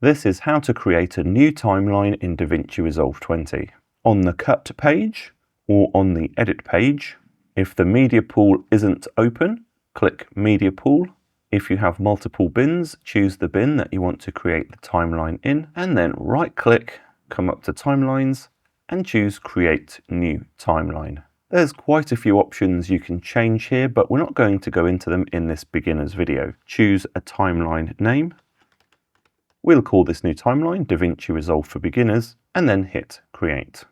This is how to create a new timeline in DaVinci Resolve 20. On the Cut page or on the Edit page, if the media pool isn't open, click Media Pool. If you have multiple bins, choose the bin that you want to create the timeline in, and then right-click, come up to Timelines, and choose Create New Timeline. There's quite a few options you can change here, but we're not going to go into them in this beginner's video. Choose a timeline name. We'll call this new timeline DaVinci Resolve for Beginners, and then hit Create.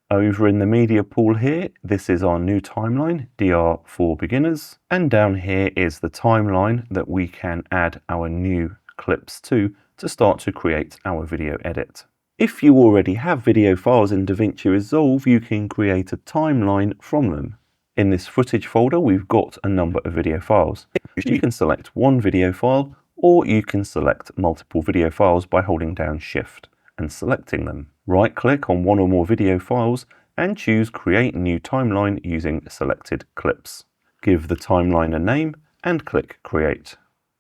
Over in the media pool here, this is our new timeline, DR for Beginners, and down here is the timeline that we can add our new clips to start to create our video edit. If you already have video files in DaVinci Resolve, you can create a timeline from them. In this footage folder, we've got a number of video files. You can select one video file, or you can select multiple video files by holding down Shift and selecting them. Right-click on one or more video files and choose Create New Timeline using selected clips. Give the timeline a name and click Create.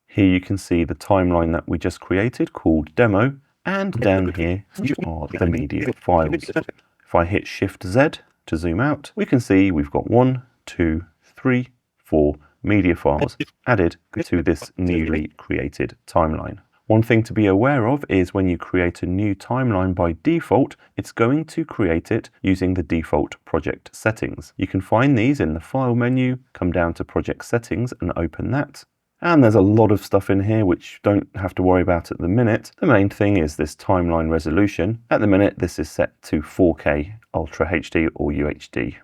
Here you can see the timeline that we just created called Demo, and down here are the media files. If I hit Shift Z to zoom out, we can see we've got 1, 2, 3, 4 media files added to this newly created timeline. One thing to be aware of is when you create a new timeline by default, it's going to create it using the default project settings. You can find these in the File menu, come down to Project Settings and open that. And there's a lot of stuff in here which you don't have to worry about at the minute. The main thing is this timeline resolution. At the minute, this is set to 4K Ultra HD or UHD.